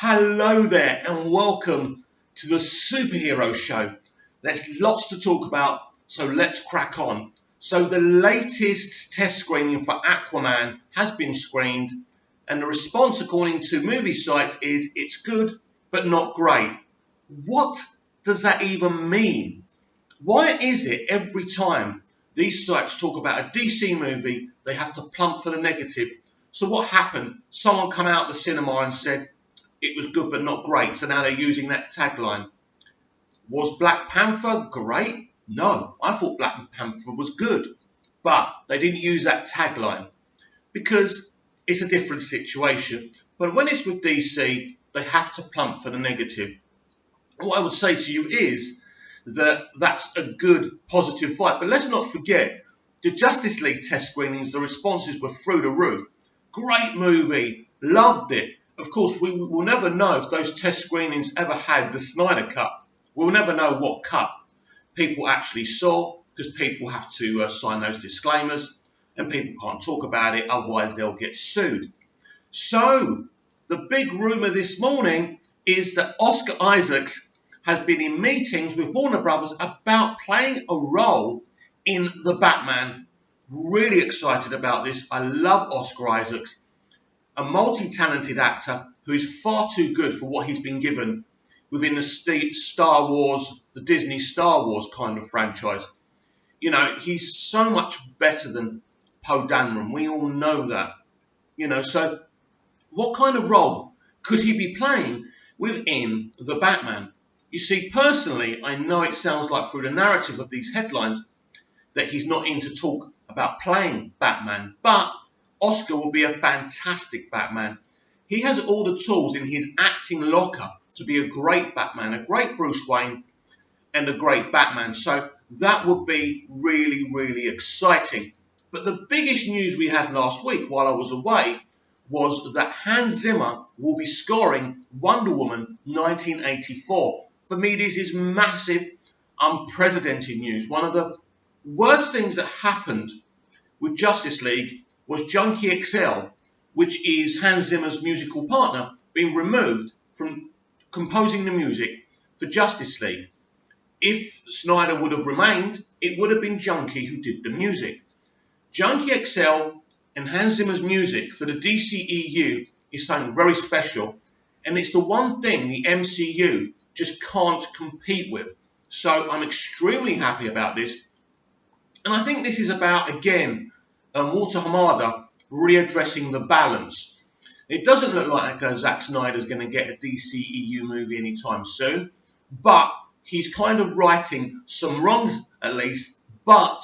Hello there and welcome to the Superhero Show. There's lots to talk about, so let's crack on. So the latest test screening for Aquaman has been screened, and the response according to movie sites is it's good but not great. What does that even mean? Why is it every time these sites talk about a DC movie they have to plump for the negative? So what happened? Someone come out of the cinema and said it was good but not great, so now they're using that tagline. Was Black Panther great? No, I thought Black Panther was good, but they didn't use that tagline because it's a different situation. But when it's with DC, they have to plump for the negative. What I would say to you is that that's a good, positive fight. But let's not forget, the Justice League test screenings, the responses were through the roof. Great movie, loved it. Of course, we will never know if those test screenings ever had the Snyder Cut. We'll never know what cut people actually saw because people have to sign those disclaimers and people can't talk about it, otherwise they'll get sued. So, the big rumour this morning is that Oscar Isaacs has been in meetings with Warner Brothers about playing a role in The Batman. Really excited about this. I love Oscar Isaacs, a multi-talented actor who is far too good for what he's been given within the Star Wars, the Disney Star Wars kind of franchise. You know, he's so much better than Poe Dameron. We all know that. You know, so what kind of role could he be playing within The Batman? You see, personally, I know it sounds like through the narrative of these headlines that he's not in to talk about playing Batman, but Oscar will be a fantastic Batman. He has all the tools in his acting locker to be a great Batman, a great Bruce Wayne, and a great Batman. So that would be really, really exciting. But the biggest news we had last week while I was away was that Hans Zimmer will be scoring Wonder Woman 1984. For me, this is massive, unprecedented news. One of the worst things that happened with Justice League was Junkie XL, which is Hans Zimmer's musical partner, being removed from composing the music for Justice League. If Snyder would have remained, it would have been Junkie who did the music. Junkie XL and Hans Zimmer's music for the DCEU is something very special, and it's the one thing the MCU just can't compete with. So I'm extremely happy about this. And I think this is about, again, Walter Hamada readdressing the balance. It doesn't look like Zack Snyder's going to get a DCEU movie anytime soon, but he's kind of righting some wrongs at least, but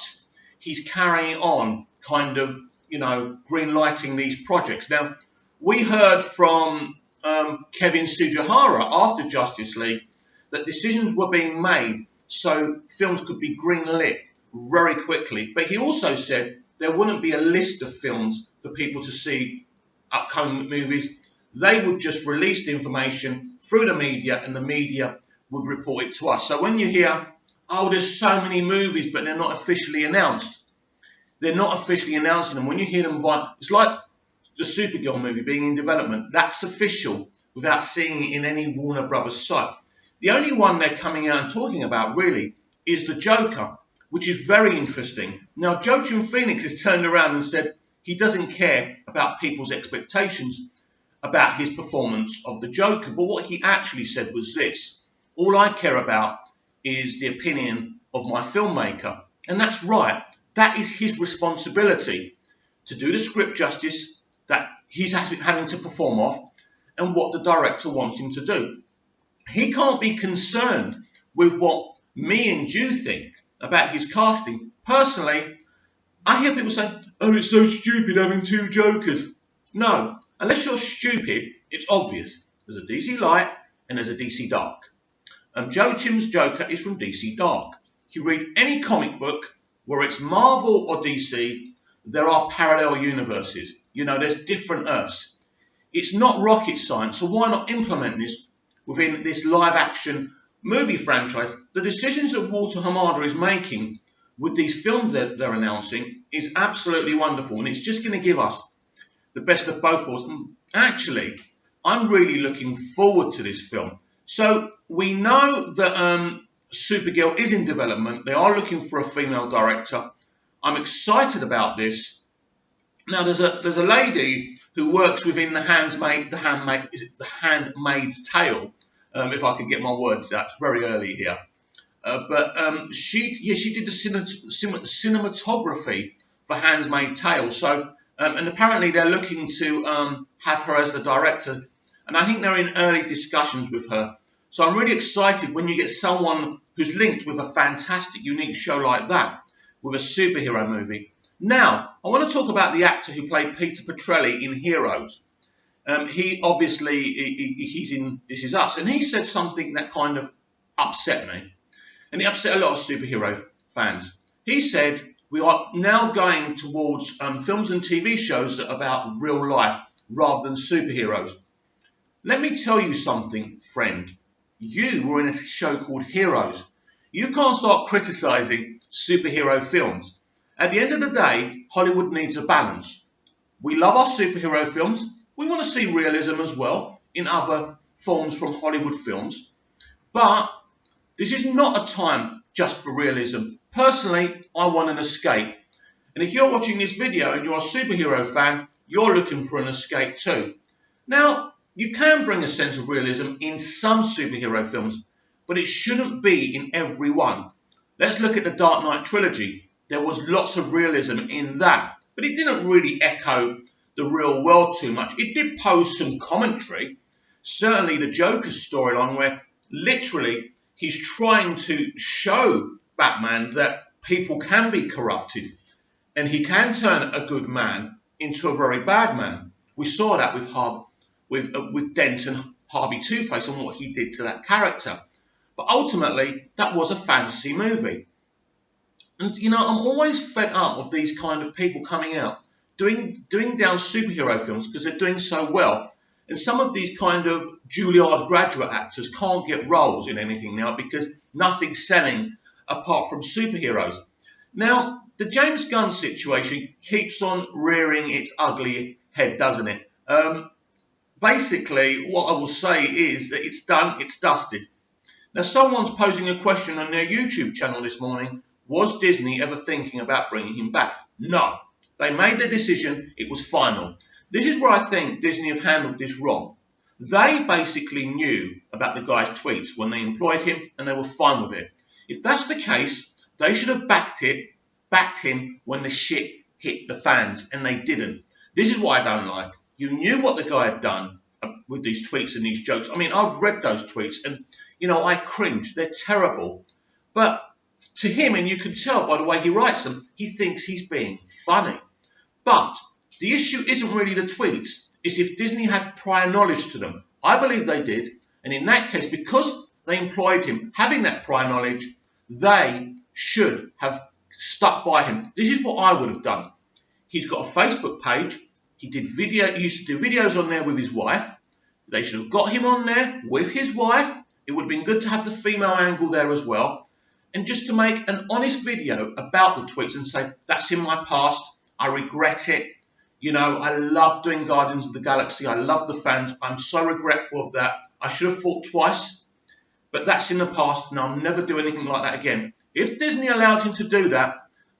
he's carrying on kind of, you know, green-lighting these projects. Now, we heard from Kevin Tsujihara after Justice League that decisions were being made so films could be green-lit very quickly, but he also said there wouldn't be a list of films for people to see upcoming movies. They would just release the information through the media and the media would report it to us. So when you hear, oh, there's so many movies, but they're not officially announced. They're not officially announcing them. When you hear them, it's like the Supergirl movie being in development. That's official without seeing it in any Warner Brothers site. The only one they're coming out and talking about really is the Joker, which is very interesting. Now, Joaquin Phoenix has turned around and said he doesn't care about people's expectations about his performance of the Joker. But what he actually said was this: all I care about is the opinion of my filmmaker. And that's right. That is his responsibility to do the script justice that he's having to perform off and what the director wants him to do. He can't be concerned with what me and you think about his casting. Personally, I hear people say, oh, it's so stupid having two Jokers. No, unless you're stupid, it's obvious. There's a DC Light and there's a DC Dark. Joachim's Joker is from DC Dark. If you read any comic book, where it's Marvel or DC, there are parallel universes. You know, there's different Earths. It's not rocket science, so why not implement this within this live-action movie franchise? The decisions that Walter Hamada is making with these films that they're announcing is absolutely wonderful, and it's just going to give us the best of both worlds. Actually, I'm really looking forward to this film. So we know that Supergirl is in development. They are looking for a female director. I'm excited about this. Now there's a lady who works within the Handmaid's Tale. If I could get my words out, it's very early here. But she did the cinematography for Handmaid's Tale. So and apparently they're looking to have her as the director. And I think they're in early discussions with her. So I'm really excited when you get someone who's linked with a fantastic, unique show like that, with a superhero movie. Now, I want to talk about the actor who played Peter Petrelli in Heroes. He obviously, he's in This Is Us, and he said something that kind of upset me. And it upset a lot of superhero fans. He said, we are now going towards films and TV shows that are about real life rather than superheroes. Let me tell you something, friend. You were in a show called Heroes. You can't start criticising superhero films. At the end of the day, Hollywood needs a balance. We love our superhero films. We want to see realism as well in other forms from Hollywood films. But this is not a time just for realism. Personally, I want an escape. And if you're watching this video and you're a superhero fan, you're looking for an escape too. Now, you can bring a sense of realism in some superhero films, but it shouldn't be in every one. Let's look at the Dark Knight trilogy. There was lots of realism in that, but it didn't really echo the real world too much. It did pose some commentary. Certainly the Joker's storyline, where literally he's trying to show Batman that people can be corrupted and he can turn a good man into a very bad man. We saw that with Dent and Harvey Two-Face and what he did to that character. But ultimately, that was a fantasy movie. And, you know, I'm always fed up of these kind of people coming out, doing down superhero films because they're doing so well. And some of these kind of Juilliard graduate actors can't get roles in anything now because nothing's selling apart from superheroes. Now, the James Gunn situation keeps on rearing its ugly head, doesn't it? Basically, what I will say is that it's done, it's dusted. Now, someone's posing a question on their YouTube channel this morning. Was Disney ever thinking about bringing him back? No. They made the decision. It was final. This is where I think Disney have handled this wrong. They basically knew about the guy's tweets when they employed him, and they were fine with it. If that's the case, they should have backed him when the shit hit the fans, and they didn't. This is what I don't like. You knew what the guy had done with these tweets and these jokes. I mean, I've read those tweets, and, you know, I cringe. They're terrible. But to him, and you can tell by the way he writes them, he thinks he's being funny. But the issue isn't really the tweets. It's if Disney had prior knowledge to them. I believe they did. And in that case, because they employed him, having that prior knowledge, they should have stuck by him. This is what I would have done. He's got a Facebook page. He used to do videos on there with his wife. They should have got him on there with his wife. It would have been good to have the female angle there as well. And just to make an honest video about the tweets and say, that's in my past. I regret it. You know, I love doing Guardians of the Galaxy. I love the fans. I'm so regretful of that. I should have thought twice. But that's in the past, and I'll never do anything like that again. If Disney allowed him to do that,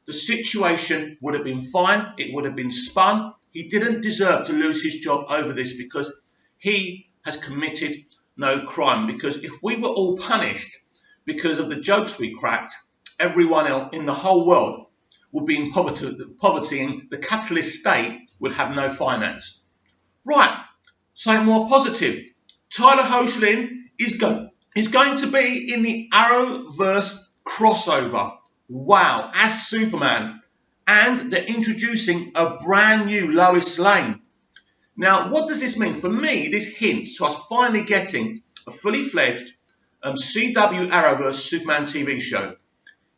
the situation would have been fine. It would have been spun. He didn't deserve to lose his job over this because he has committed no crime. Because if we were all punished because of the jokes we cracked, everyone else in the whole world would be in poverty and the capitalist state would have no finance. Right, something more positive. Tyler Hoechlin is going to be in the Arrowverse crossover. Wow, as Superman. And they're introducing a brand new Lois Lane. Now, what does this mean? For me, this hints to us finally getting a fully fledged CW Arrowverse Superman TV show.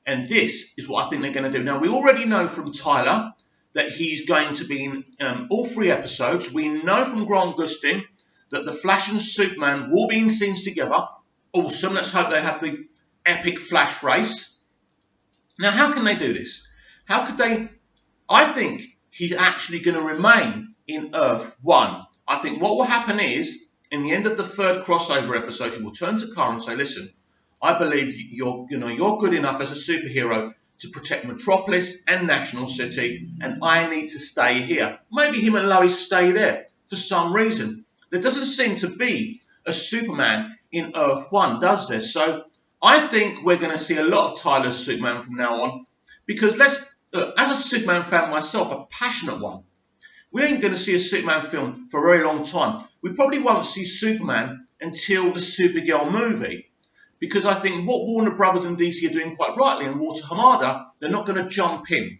And this is what I think they're going to do. Now, we already know from Tyler that he's going to be in all 3 episodes. We know from Grant Gustin that the Flash and Superman will be in scenes together. Awesome. Let's hope they have the epic Flash race. Now, how can they do this? How could they? I think he's actually going to remain in Earth 1. I think what will happen is in the end of the third crossover episode, he will turn to Kara and say, listen, I believe you're good enough as a superhero to protect Metropolis and National City, and I need to stay here. Maybe him and Lois stay there for some reason. There doesn't seem to be a Superman in Earth 1, does there? So I think we're going to see a lot of Tyler's Superman from now on, because as a Superman fan myself, a passionate one, we ain't going to see a Superman film for a very long time. We probably won't see Superman until the Supergirl movie, because I think what Warner Brothers and DC are doing quite rightly, and Walter Hamada, they're not going to jump in.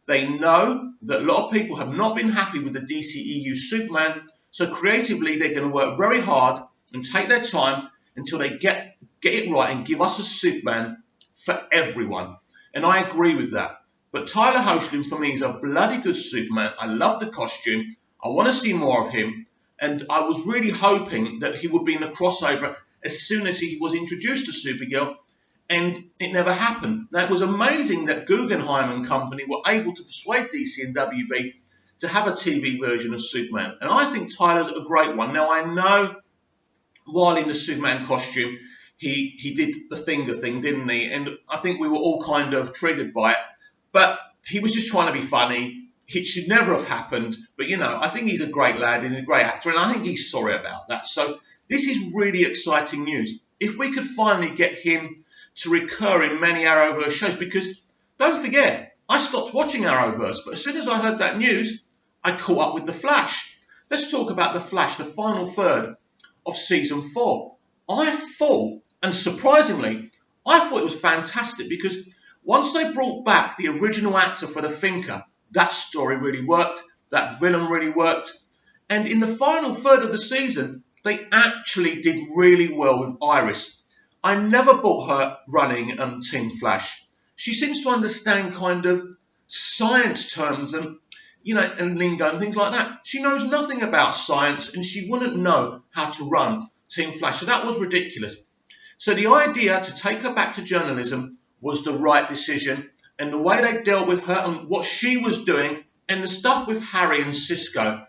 They know that a lot of people have not been happy with the DCEU Superman, so creatively they're going to work very hard and take their time until they get it right and give us a Superman for everyone. And I agree with that. But Tyler Hoechlin, for me, is a bloody good Superman. I love the costume. I want to see more of him. And I was really hoping that he would be in the crossover as soon as he was introduced to Supergirl. And it never happened. Now, it was amazing that Guggenheim and company were able to persuade DC and WB to have a TV version of Superman. And I think Tyler's a great one. Now, I know while in the Superman costume, he did the finger thing, didn't he? And I think we were all kind of triggered by it. But he was just trying to be funny. It should never have happened. But, I think he's a great lad and a great actor. And I think he's sorry about that. So this is really exciting news. If we could finally get him to recur in many Arrowverse shows, because don't forget, I stopped watching Arrowverse. But as soon as I heard that news, I caught up with The Flash. Let's talk about The Flash, the final third of season 4. I thought, and surprisingly, I thought it was fantastic, because once they brought back the original actor for the Thinker, that story really worked, that villain really worked. And in the final third of the season, they actually did really well with Iris. I never bought her running Team Flash. She seems to understand kind of science terms and, and lingo and things like that. She knows nothing about science, and she wouldn't know how to run Team Flash. So that was ridiculous. So the idea to take her back to journalism was the right decision, and the way they dealt with her and what she was doing and the stuff with Harry and Cisco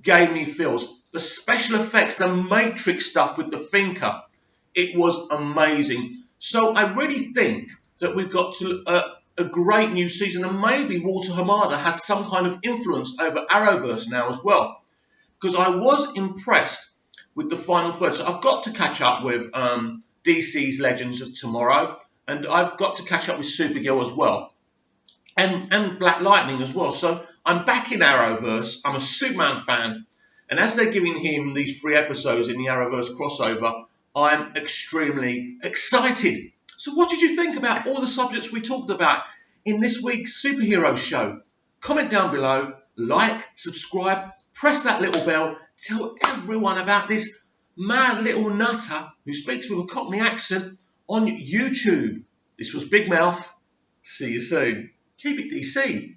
gave me feels. The special effects, the Matrix stuff with the Thinker, it was amazing. So I really think that we've got a great new season, and maybe Walter Hamada has some kind of influence over Arrowverse now as well, because I was impressed with the final third. So I've got to catch up with DC's Legends of Tomorrow, and I've got to catch up with Supergirl as well, and Black Lightning as well. So I'm back in Arrowverse. I'm a Superman fan, and as they're giving him these 3 episodes in the Arrowverse crossover, I'm extremely excited. So what did you think about all the subjects we talked about in this week's superhero show? Comment down below, like, subscribe, press that little bell, tell everyone about this mad little nutter who speaks with a Cockney accent on YouTube. This was Big Mouth. See you soon. Keep it DC.